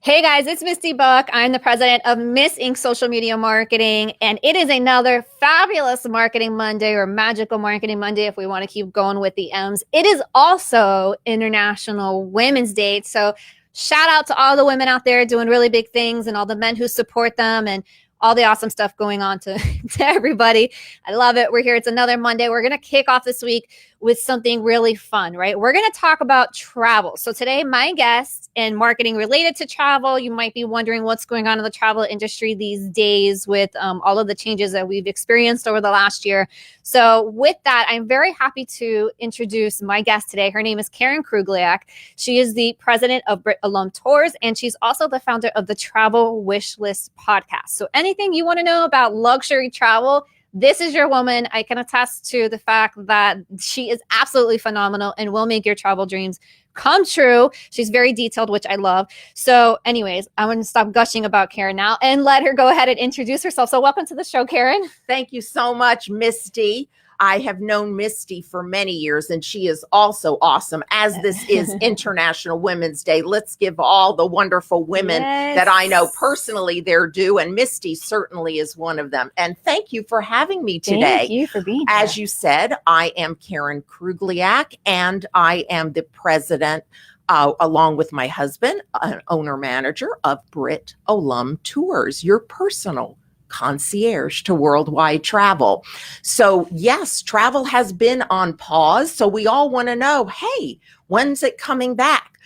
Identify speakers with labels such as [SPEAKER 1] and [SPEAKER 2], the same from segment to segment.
[SPEAKER 1] Hey guys, it's Misty Buck. I'm the president of Miss Inc. Social Media Marketing, and it is another fabulous Marketing Monday or Magical Marketing Monday if we want to keep going with the M's. It is also International Women's Day, so shout out to all the women out there doing really big things and all the men who support them and all the awesome stuff going on to everybody. I love it. We're here. It's another Monday. We're going to kick off this week with something really fun, right? We're going to talk about travel. So today, my guest and marketing related to travel. You might be wondering what's going on in the travel industry these days with all of the changes that we've experienced over the last year. So with that, I'm very happy to introduce my guest today. Her name is Karen Krugliak. She is the president of Brit Olom Tours, and she's also the founder of the Travel Wish List podcast. So anything you want to know about luxury travel, this is your woman. I can attest to the fact that she is absolutely phenomenal and will make your travel dreams come true. She's very detailed, which I love. So anyways, I'm going to stop gushing about Karen now and let her go ahead and introduce herself. So welcome to the show, Karen.
[SPEAKER 2] Thank you so much, Misty. I have known Misty for many years, and she is also awesome. As this is International Women's Day, let's give all the wonderful women that I know personally their due, and Misty certainly is one of them. And thank you for having me today.
[SPEAKER 1] Thank you for being here.
[SPEAKER 2] As you said, I am Karen Krugliak, and I am the president, along with my husband, an owner-manager of Brit Olom Tours, your personal concierge to worldwide travel. So yes, travel has been on pause. So we all want to know, hey, when's it coming back?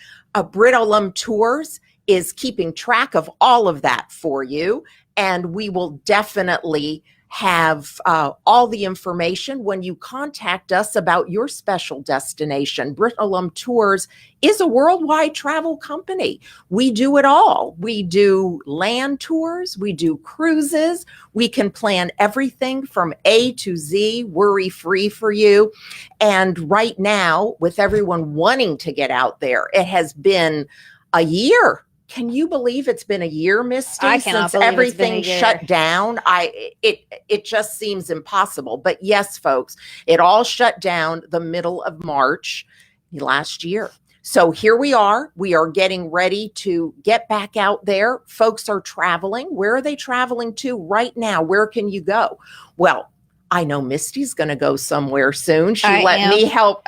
[SPEAKER 2] Brit Olom Tours is keeping track of all of that for you. And we will definitely have all the information when you contact us about your special destination. Brit Olom Tours is a worldwide travel company. We do it all. We do land tours. We do cruises. We can plan everything from A to Z, worry-free for you. And right now, with everyone wanting to get out there, it has been a year. Can you believe it's been a year, Misty,
[SPEAKER 1] I cannot
[SPEAKER 2] since
[SPEAKER 1] believe
[SPEAKER 2] everything
[SPEAKER 1] it's been a year.
[SPEAKER 2] shut down? It just seems impossible. But yes, folks, it all shut down the middle of March last year. So here we are. We are getting ready to get back out there. Folks are traveling. Where are they traveling to right now? Where can you go? Well, I know Misty's going to go somewhere soon. She let me help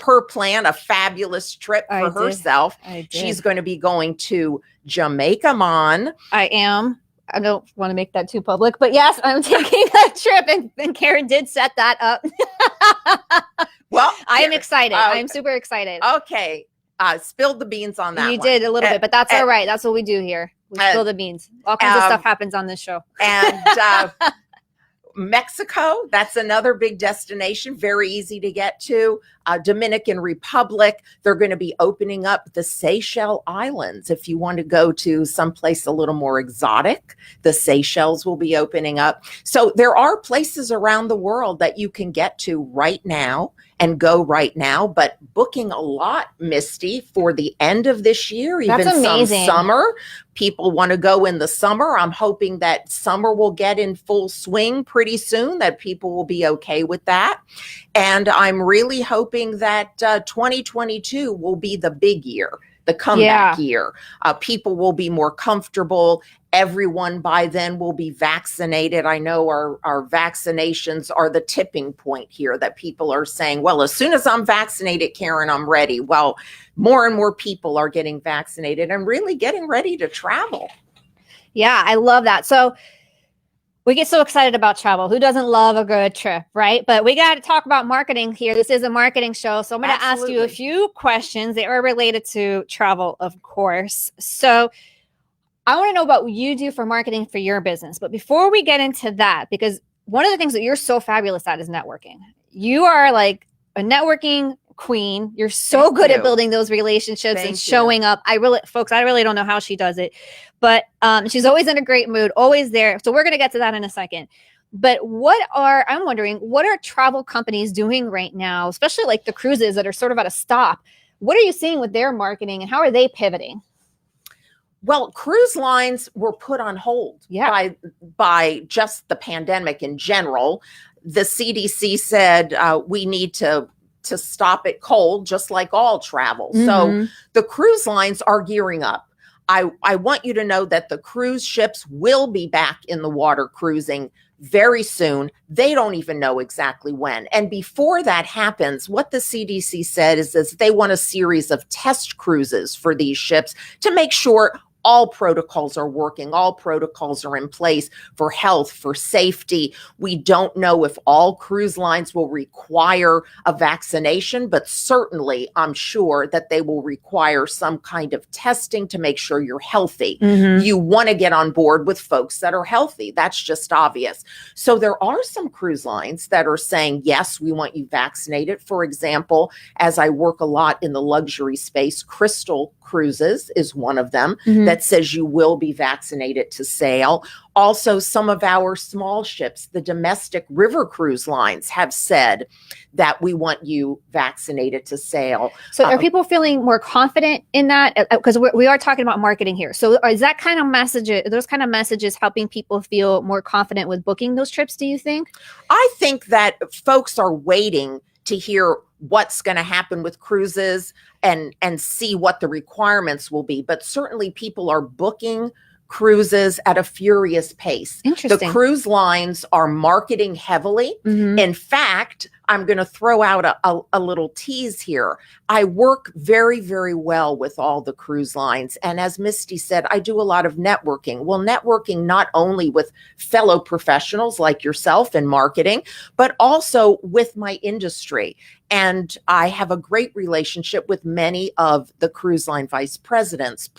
[SPEAKER 2] her plan a fabulous trip for herself. She's going to be going to Jamaica, Mon.
[SPEAKER 1] I am. I don't want to make that too public, but yes, I'm taking that trip, and Karen did set that up.
[SPEAKER 2] Well,
[SPEAKER 1] I am excited. I'm super excited.
[SPEAKER 2] Okay. Spilled the beans on that.
[SPEAKER 1] You did a little bit, but that's all right. That's what we do here. We spill the beans. All kinds of stuff happens on this show.
[SPEAKER 2] And Mexico, that's another big destination, very easy to get to. Dominican Republic, they're going to be opening up the Seychelles Islands. If you want to go to someplace a little more exotic, the Seychelles will be opening up. So there are places around the world that you can get to right now and go right now, but booking a lot, Misty, for the end of this year, even some summer. People want to go in the summer. I'm hoping that summer will get in full swing pretty soon, that people will be okay with that. And I'm really hoping that 2022 will be the big year, the comeback year. People will be more comfortable. Everyone by then will be vaccinated. I know our vaccinations are the tipping point here, that people are saying, well, as soon as I'm vaccinated, Karen, I'm ready. Well, more and more people are getting vaccinated and really getting ready to travel.
[SPEAKER 1] Yeah, I love that. So we get so excited about travel. Who doesn't love a good trip, right? But we got to talk about marketing here. This is a marketing show. So I'm going to ask you a few questions. They are related to travel, of course. So I want to know about what you do for marketing for your business. But before we get into that, because one of the things that you're so fabulous at is networking. You are like a networking queen. You're so good at building those relationships and showing up. I really don't know how she does it, but she's always in a great mood, always there. So we're going to get to that in a second. But I'm wondering, what are travel companies doing right now, especially like the cruises that are sort of at a stop? What are you seeing with their marketing and how are they pivoting?
[SPEAKER 2] Well, cruise lines were put on hold by just the pandemic in general. The CDC said we need to stop it cold, just like all travel. So the cruise lines are gearing up. I want you to know that the cruise ships will be back in the water cruising very soon. They don't even know exactly when. And before that happens, what the CDC said is they want a series of test cruises for these ships to make sure all protocols are working, all protocols are in place for health, for safety. We don't know if all cruise lines will require a vaccination, but certainly I'm sure that they will require some kind of testing to make sure you're healthy.
[SPEAKER 1] Mhm.
[SPEAKER 2] You want to get on board with folks that are healthy. That's just obvious. So there are some cruise lines that are saying, yes, we want you vaccinated. For example, as I work a lot in the luxury space, Crystal Cruises is one of them that says you will be vaccinated to sail. Also, some of our small ships, the domestic river cruise lines, have said that we want you vaccinated to sail.
[SPEAKER 1] So are people feeling more confident in that? Because we are talking about marketing here. So is that kind of those kind of messages helping people feel more confident with booking those trips, do you think?
[SPEAKER 2] I think that folks are waiting to hear what's going to happen with cruises and see what the requirements will be. But certainly people are booking cruises at a furious pace.
[SPEAKER 1] Interesting.
[SPEAKER 2] The cruise lines are marketing heavily. In fact, I'm going to throw out a little tease here. I work very, very well with all the cruise lines. And as Misty said, I do a lot of networking. Well, networking not only with fellow professionals like yourself in marketing, but also with my industry. And I have a great relationship with many of the cruise line vice presidents,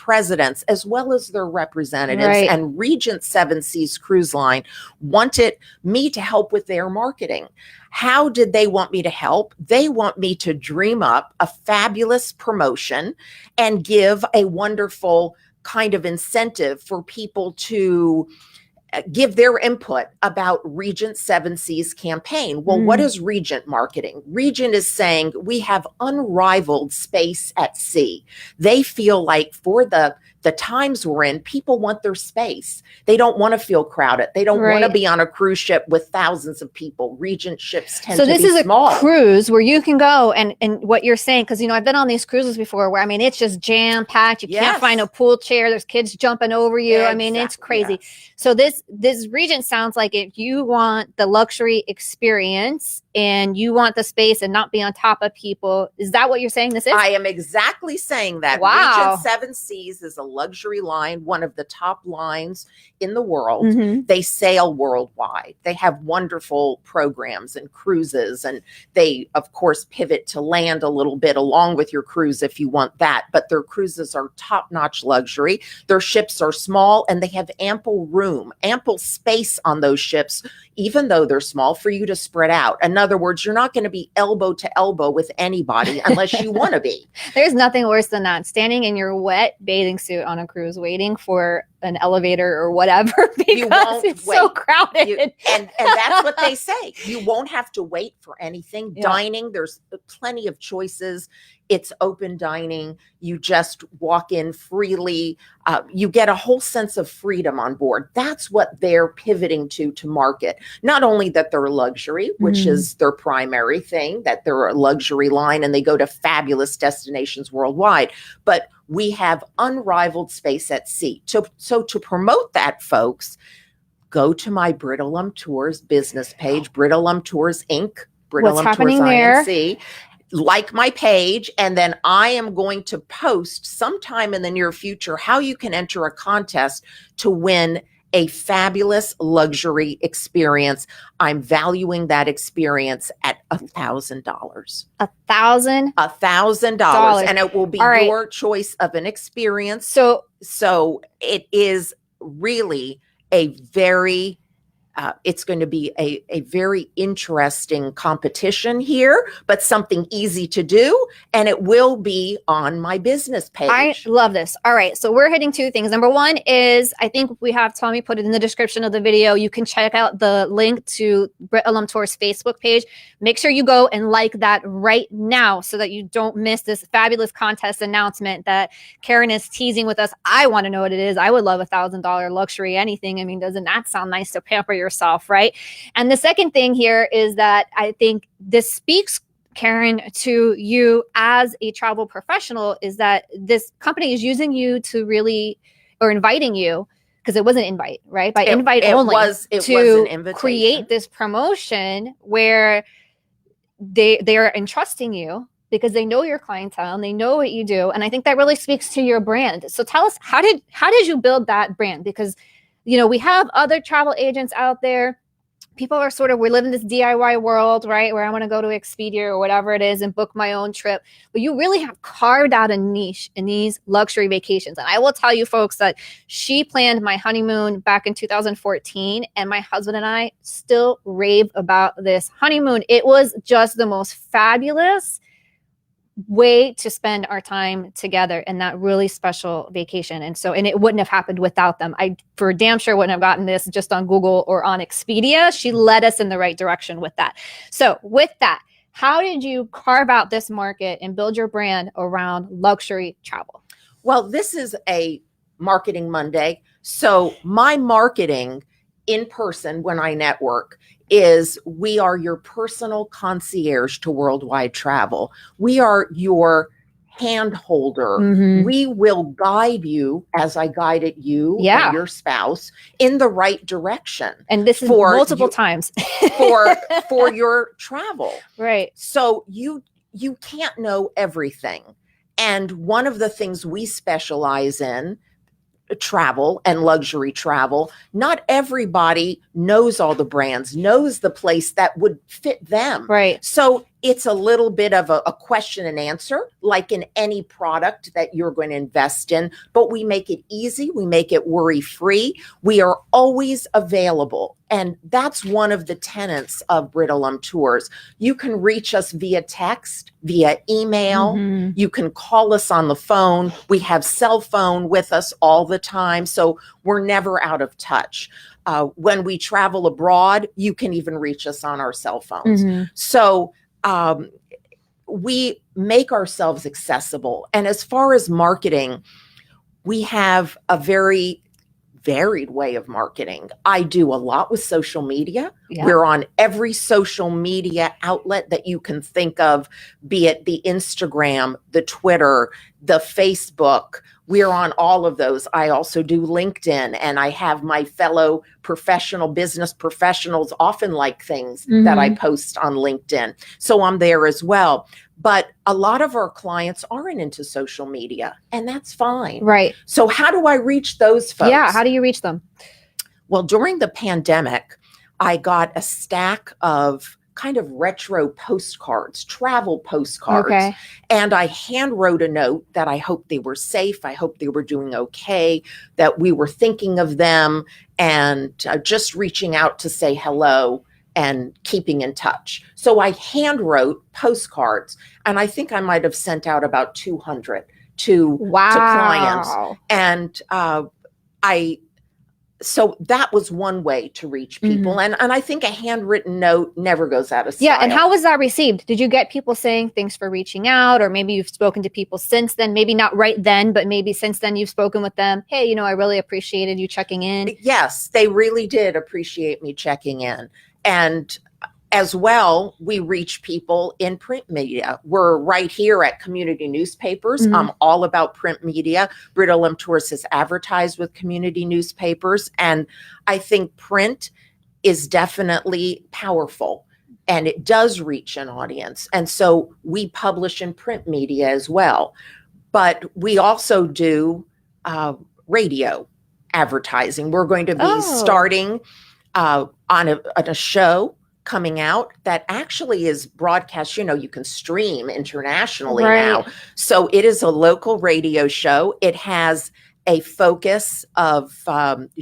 [SPEAKER 2] as well as their representatives.
[SPEAKER 1] Right.
[SPEAKER 2] And Regent Seven Seas Cruise Line wanted me to help with their marketing. How did they want me to help? They want me to dream up a fabulous promotion and give a wonderful kind of incentive for people to give their input about Regent Seven Seas campaign. Well, what is Regent marketing? Regent is saying we have unrivaled space at sea. They feel like for the times we're in, people want their space. They don't want to feel crowded. They don't want to be on a cruise ship with thousands of people. Regent ships tend to be small.
[SPEAKER 1] So this is a cruise where you can go and what you're saying, because, I've been on these cruises before where, it's just jam packed. You can't find a pool chair. There's kids jumping over you.
[SPEAKER 2] Exactly.
[SPEAKER 1] It's crazy.
[SPEAKER 2] Yes.
[SPEAKER 1] So this Regent sounds like if you want the luxury experience and you want the space and not be on top of people, is that what you're saying this is?
[SPEAKER 2] I am exactly saying that.
[SPEAKER 1] Wow.
[SPEAKER 2] Regent Seven Seas is a luxury line, one of the top lines in the world. They sail worldwide. They have wonderful programs and cruises, and they, of course, pivot to land a little bit along with your cruise if you want that. But their cruises are top-notch luxury. Their ships are small, and they have ample room, ample space on those ships, even though they're small, for you to spread out. In other words, you're not going to be elbow to elbow with anybody unless you want to be.
[SPEAKER 1] There's nothing worse than that. Standing in your wet bathing suit on a cruise waiting for an elevator or whatever because it's so crowded.
[SPEAKER 2] And that's what they say. You won't have to wait for anything. Dining, there's plenty of choices. It's open dining. You just walk in freely. You get a whole sense of freedom on board. That's what they're pivoting to market. Not only that they're a luxury, which is their primary thing, that they're a luxury line and they go to fabulous destinations worldwide, but we have unrivaled space at sea. So to promote that, folks, go to my Brit Olom Tours business page, Brit Olom Tours Inc., Brit
[SPEAKER 1] What's
[SPEAKER 2] Olom
[SPEAKER 1] happening
[SPEAKER 2] Tours
[SPEAKER 1] there?
[SPEAKER 2] INC. Like my page, and then I am going to post sometime in the near future how you can enter a contest to win a fabulous luxury experience. I'm valuing that experience at $1,000.
[SPEAKER 1] $1,000?
[SPEAKER 2] $1,000, and it will be your choice of an experience. So it is really a very it's going to be a very interesting competition here, but something easy to do. And it will be on my business page.
[SPEAKER 1] I love this. All right. So we're hitting two things. Number one is, I think we have Tommy put it in the description of the video. You can check out the link to Brit Olom Tours Facebook page. Make sure you go and like that right now so that you don't miss this fabulous contest announcement that Karen is teasing with us. I want to know what it is. I would love $1,000 luxury anything. Doesn't that sound nice to pamper yourself, right? And the second thing here is that I think this speaks Karen, to you as a travel professional is that this company is using you to really, or inviting you, because it was an invite, right? By invite only,
[SPEAKER 2] it was an
[SPEAKER 1] to
[SPEAKER 2] invitation.
[SPEAKER 1] Create this promotion where they are entrusting you because they know your clientele and they know what you do. And I think that really speaks to your brand. So tell us, how did you build that brand? Because, you know, we have other travel agents out there. People are we live in this DIY world, right? Where I want to go to Expedia or whatever it is and book my own trip. But you really have carved out a niche in these luxury vacations. And I will tell you folks that she planned my honeymoon back in 2014. And my husband and I still rave about this honeymoon. It was just the most fabulous way to spend our time together in that really special vacation. And it wouldn't have happened without them. I for damn sure wouldn't have gotten this just on Google or on Expedia. She led us in the right direction with that. So with that, how did you carve out this market and build your brand around luxury travel?
[SPEAKER 2] Well, this is a Marketing Monday. So my marketing in person when I network is we are your personal concierge to worldwide travel. We are your hand holder.
[SPEAKER 1] Mm-hmm.
[SPEAKER 2] We will guide you, as I guided you and your spouse, in the right direction.
[SPEAKER 1] And this is multiple times
[SPEAKER 2] for your travel.
[SPEAKER 1] Right.
[SPEAKER 2] So you can't know everything. And one of the things we specialize in, travel and luxury travel, not everybody knows all the brands, knows the place that would fit them.
[SPEAKER 1] Right.
[SPEAKER 2] So it's a little bit of a question and answer, like in any product that you're going to invest in, but we make it easy. We make it worry-free. We are always available. And that's one of the tenets of Brit Olom Tours. You can reach us via text, via email.
[SPEAKER 1] Mm-hmm.
[SPEAKER 2] You can call us on the phone. We have cell phone with us all the time. So we're never out of touch. When we travel abroad, you can even reach us on our cell phones.
[SPEAKER 1] Mm-hmm.
[SPEAKER 2] So we make ourselves accessible. And as far as marketing, we have a very varied way of marketing. I do a lot with social media. Yeah. We're on every social media outlet that you can think of, be it the Instagram, the Twitter, the Facebook. We're on all of those. I also do LinkedIn, and I have my fellow business professionals often like things that I post on LinkedIn. So I'm there as well. But a lot of our clients aren't into social media, and that's fine.
[SPEAKER 1] Right.
[SPEAKER 2] So how do I reach those folks?
[SPEAKER 1] Yeah. How do you reach them?
[SPEAKER 2] Well, during the pandemic, I got a stack of kind of retro postcards, travel postcards.
[SPEAKER 1] Okay.
[SPEAKER 2] And I hand wrote a note that I hope they were safe. I hope they were doing okay, that we were thinking of them, and just reaching out to say hello and keeping in touch. So I hand wrote postcards, and I think I might have sent out about 200 to clients. And so that was one way to reach people. Mm-hmm. And I think a handwritten note never goes out of style.
[SPEAKER 1] Yeah. And how was that received? Did you get people saying thanks for reaching out? Or maybe you've spoken to people since then, maybe not right then, but maybe since then you've spoken with them. Hey, you know, I really appreciated you checking in.
[SPEAKER 2] Yes, they really did appreciate me checking in. And as well, we reach people in print media. We're right here at community newspapers.
[SPEAKER 1] Mm-hmm.
[SPEAKER 2] I'm all about print media. Brit Olom Tours has advertised with community newspapers. And I think print is definitely powerful, and it does reach an audience. And so we publish in print media as well. But we also do radio advertising. We're going to be starting on a show coming out that actually is broadcast. You know, you can stream internationally now. So it is a local radio show. It has a focus of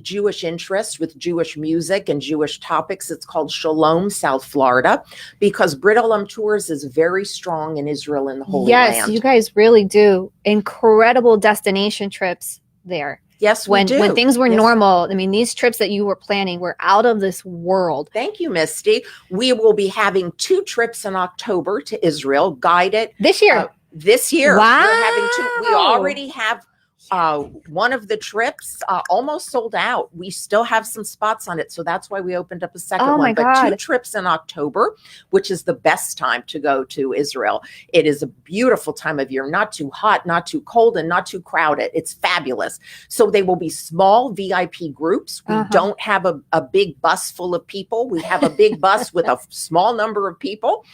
[SPEAKER 2] Jewish interests with Jewish music and Jewish topics. It's called Shalom, South Florida, because Brit Olom Tours is very strong in Israel and the Holy Land.
[SPEAKER 1] Yes, you guys really do incredible destination trips there.
[SPEAKER 2] Yes, we do.
[SPEAKER 1] When things were normal, I mean, these trips that you were planning were out of this world.
[SPEAKER 2] Thank you, Misty. We will be having 2 trips in October to Israel, guided.
[SPEAKER 1] This year?
[SPEAKER 2] This year.
[SPEAKER 1] Wow.
[SPEAKER 2] We're having 2. We already have one of the trips almost sold out. We still have some spots on it, so that's why we opened up a second
[SPEAKER 1] Oh my
[SPEAKER 2] one. But
[SPEAKER 1] God.
[SPEAKER 2] 2 trips in October, which is the best time to go to Israel. It is a beautiful time of year, not too hot, not too cold, and not too crowded. It's fabulous. So they will be small VIP groups. We don't have a big bus full of people. We have a big bus with a small number of people.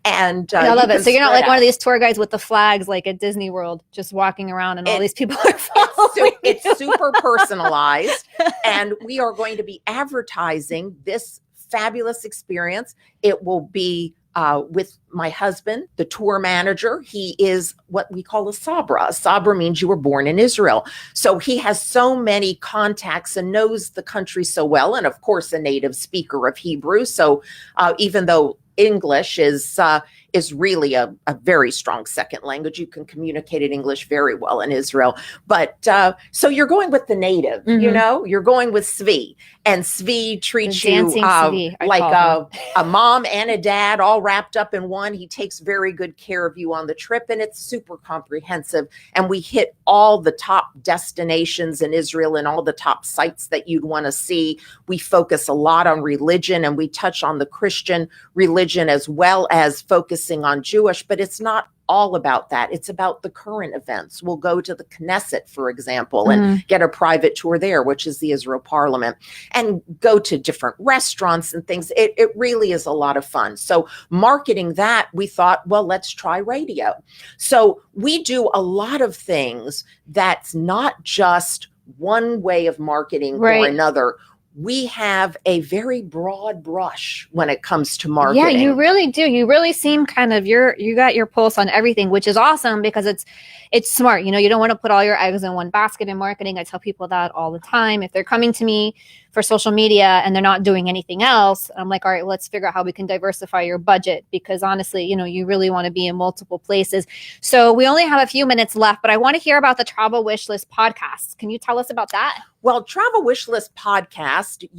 [SPEAKER 2] And
[SPEAKER 1] I love it. So you're not like
[SPEAKER 2] out.
[SPEAKER 1] one of these tour guides with the flags like at Disney World, just walking around and all these people are following.
[SPEAKER 2] It's super personalized. And we are going to be advertising this fabulous experience. It will be with my husband, the tour manager. He is what we call a sabra. A sabra means you were born in Israel. So he has so many contacts and knows the country so well. And of course, a native speaker of Hebrew. So even though English is really a very strong second language, you can communicate in English very well in Israel. But so you're going with the native, you know, you're going with Svi, and Svi treats you like a mom and a dad all wrapped up in one. He takes very good care of you on the trip, and it's super comprehensive. And we hit all the top destinations in Israel and all the top sites that you'd want to see. We focus a lot on religion, and we touch on the Christian religion as well as focusing on Jewish, but it's not all about that. It's about the current events. We'll go to the Knesset, for example, and get a private tour there, which is the Israel Parliament, and go to different restaurants and things. It really is a lot of fun. So marketing that, we thought, well, let's try radio. So we do a lot of things that's not just one way of marketing or another. We have a very broad brush when it comes to marketing.
[SPEAKER 1] Yeah, you really do. You really seem kind of you got your pulse on everything, which is awesome because it's smart. You know, you don't want to put all your eggs in one basket in marketing. I tell people that all the time. If they're coming to me for social media and they're not doing anything else, I'm like, all right, let's figure out how we can diversify your budget, because honestly, you know, you really want to be in multiple places. So we only have a few minutes left, but I want to hear about the Travel Wishlist podcast. Can you tell us about that?
[SPEAKER 2] Well, Travel Wishlist podcast,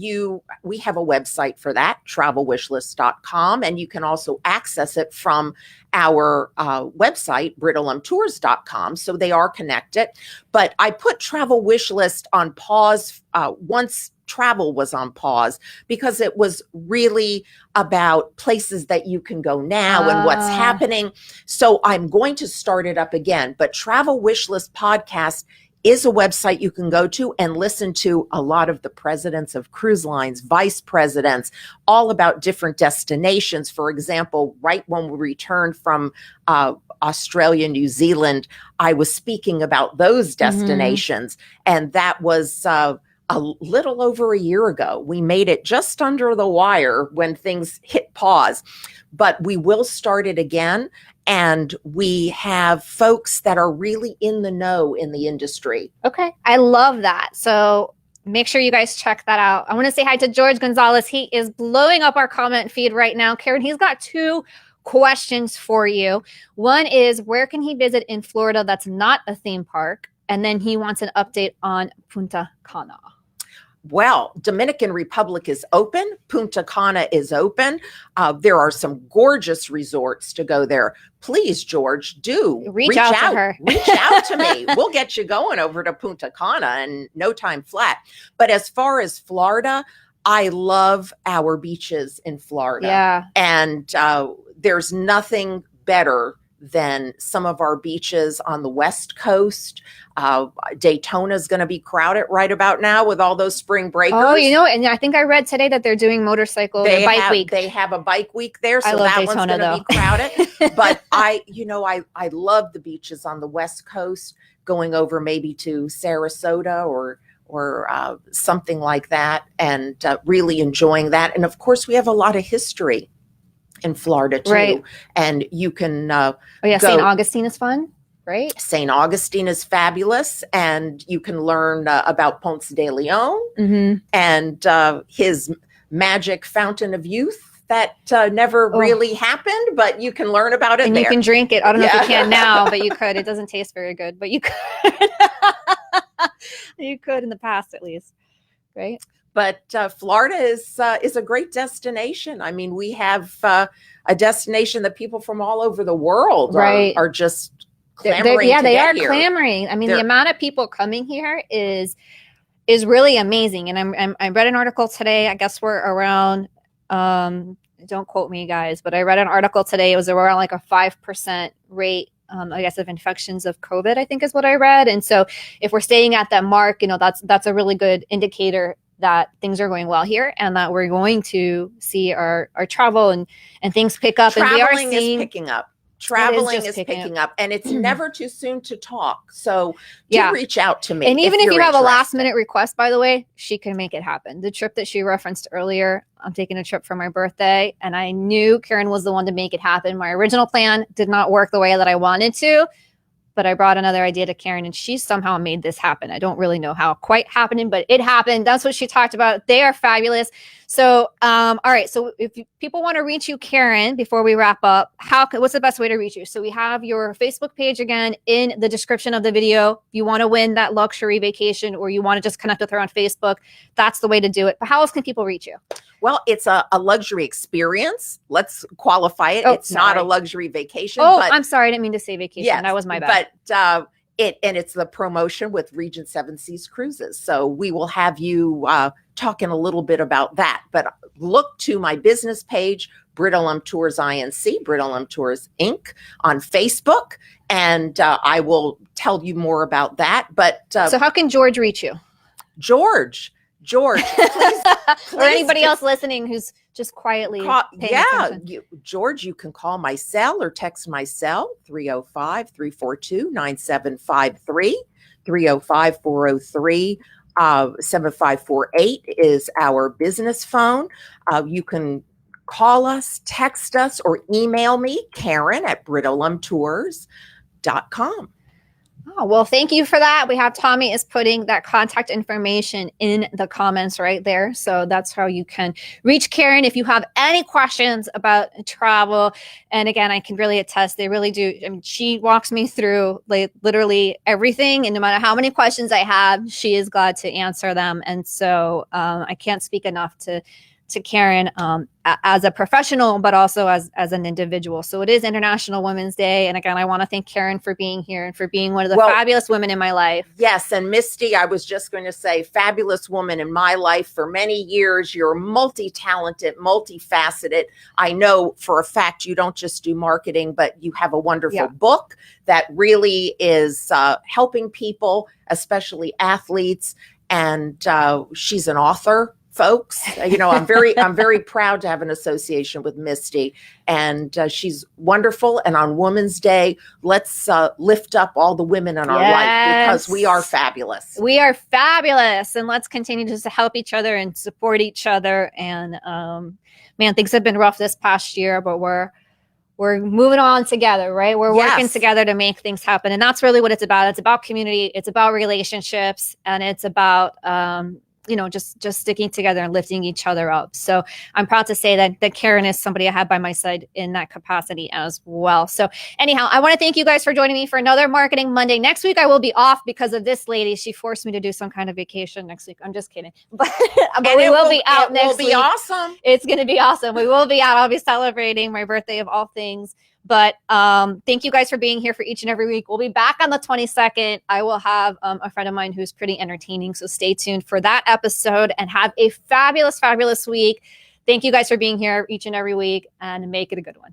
[SPEAKER 2] we have a website for that, travelwishlist.com, and you can also access it from our website, brittolomtours.com. So they are connected. But I put Travel Wishlist on pause once travel was on pause, because it was really about places that you can go now and what's happening. So I'm going to start it up again. But Travel Wishlist podcast is a website you can go to and listen to a lot of the presidents of cruise lines, vice presidents, all about different destinations. For example, right when we returned from Australia, New Zealand, I was speaking about those destinations. And that was a little over a year ago. We made it just under the wire when things hit pause, but we will start it again. And we have folks that are really in the know in the industry.
[SPEAKER 1] Okay. I love that. So make sure you guys check that out. I want to say hi to George Gonzalez. He is blowing up our comment feed right now. Karen, he's got 2 questions for you. One is, where can he visit in Florida that's not a theme park? And then he wants an update on Punta Cana.
[SPEAKER 2] Well, Dominican Republic is open. Punta Cana is open. There are some gorgeous resorts to go there. Please, George, do
[SPEAKER 1] reach out to her.
[SPEAKER 2] Reach out to me. We'll get you going over to Punta Cana in no time flat. But as far as Florida, I love our beaches in Florida.
[SPEAKER 1] Yeah.
[SPEAKER 2] And there's nothing better than some of our beaches on the West Coast. Daytona is going to be crowded right about now with all those spring breakers.
[SPEAKER 1] Oh, you know, and I think I read today that they're doing bike week.
[SPEAKER 2] They have a bike week there, so that
[SPEAKER 1] Daytona,
[SPEAKER 2] one's going to be crowded. But I love the beaches on the West Coast, going over maybe to Sarasota or something like that, and really enjoying that. And of course, we have a lot of history in Florida too.
[SPEAKER 1] Right.
[SPEAKER 2] And you can
[SPEAKER 1] St. Augustine is fun, right?
[SPEAKER 2] St. Augustine is fabulous, and you can learn about Ponce de Leon and his magic fountain of youth that never really happened, but you can learn about it.
[SPEAKER 1] And
[SPEAKER 2] there.
[SPEAKER 1] You can drink it. I don't know if you can now, but you could. It doesn't taste very good, but you could. You could in the past, at least, right?
[SPEAKER 2] But Florida is a great destination. I mean, we have a destination that people from all over the world are just clamoring to
[SPEAKER 1] they
[SPEAKER 2] get
[SPEAKER 1] are
[SPEAKER 2] here.
[SPEAKER 1] clamoring. I mean, the amount of people coming here is really amazing. And I read an article today. I guess we're around, don't quote me guys, but I read an article today. It was around like a 5% rate, I guess, of infections of COVID, I think is what I read. And so if we're staying at that mark, you know, that's a really good indicator that things are going well here and that we're going to see our travel and things pick up.
[SPEAKER 2] Traveling
[SPEAKER 1] and we are seeing,
[SPEAKER 2] is picking up. Traveling is picking up, and it's never too soon to talk. So reach out to me.
[SPEAKER 1] And even if you have a last minute request, by the way, she can make it happen. The trip that she referenced earlier, I'm taking a trip for my birthday, and I knew Karen was the one to make it happen. My original plan did not work the way that I wanted to, but I brought another idea to Karen, and she somehow made this happen. I don't really know how quite happening, but it happened. That's what she talked about. They are fabulous. So, all right. So if people want to reach you, Karen, before we wrap up, what's the best way to reach you? So we have your Facebook page again in the description of the video. If you want to win that luxury vacation or you want to just connect with her on Facebook, that's the way to do it. But how else can people reach you?
[SPEAKER 2] Well, it's a luxury experience. Let's qualify it. It's not a luxury vacation.
[SPEAKER 1] But, I'm sorry. I didn't mean to say vacation.
[SPEAKER 2] Yes,
[SPEAKER 1] that was my bad.
[SPEAKER 2] But it's the promotion with Regent Seven Seas Cruises. So we will have you talking a little bit about that. But look to my business page, Brit Olom Tours Inc., Brit Olom Tours Inc. on Facebook. And I will tell you more about that. But
[SPEAKER 1] so how can George reach you?
[SPEAKER 2] George, please,
[SPEAKER 1] or anybody else listening who's just quietly paying attention.
[SPEAKER 2] George, you can call my cell or text my cell, 305-342-9753, 305-403-7548 is our business phone. You can call us, text us, or email me, Karen at BritOlomTours.com.
[SPEAKER 1] Oh, well, thank you for that. We have Tommy is putting that contact information in the comments right there. So that's how you can reach Karen if you have any questions about travel. And again, I can really attest, they really do. I mean, she walks me through like literally everything. And no matter how many questions I have, she is glad to answer them. And so I can't speak enough to Karen as a professional, but also as an individual. So it is International Women's Day. And again, I want to thank Karen for being here and for being one of the fabulous women in my life.
[SPEAKER 2] Yes. And Misty, I was just going to say, fabulous woman in my life for many years. You're multi-talented, multifaceted. I know for a fact you don't just do marketing, but you have a wonderful book that really is helping people, especially athletes. And she's an author. Folks, you know, I'm very proud to have an association with Misty, and she's wonderful. And on Women's Day, let's lift up all the women in our life because we are fabulous.
[SPEAKER 1] We are fabulous, and let's continue just to help each other and support each other. And man, things have been rough this past year, but we're moving on together, right? We're working together to make things happen, and that's really what it's about. It's about community, it's about relationships, and it's about you know, just sticking together and lifting each other up. So I'm proud to say that Karen is somebody I have by my side in that capacity as well. So anyhow, I want to thank you guys for joining me for another Marketing Monday. Next week, I will be off because of this lady. She forced me to do some kind of vacation next week. I'm just kidding. But we will be out next week.
[SPEAKER 2] It will be awesome.
[SPEAKER 1] It's going to be awesome. We will be out. I'll be celebrating my birthday of all things. But thank you guys for being here for each and every week. We'll be back on the 22nd. I will have a friend of mine who's pretty entertaining. So stay tuned for that episode and have a fabulous, fabulous week. Thank you guys for being here each and every week and make it a good one.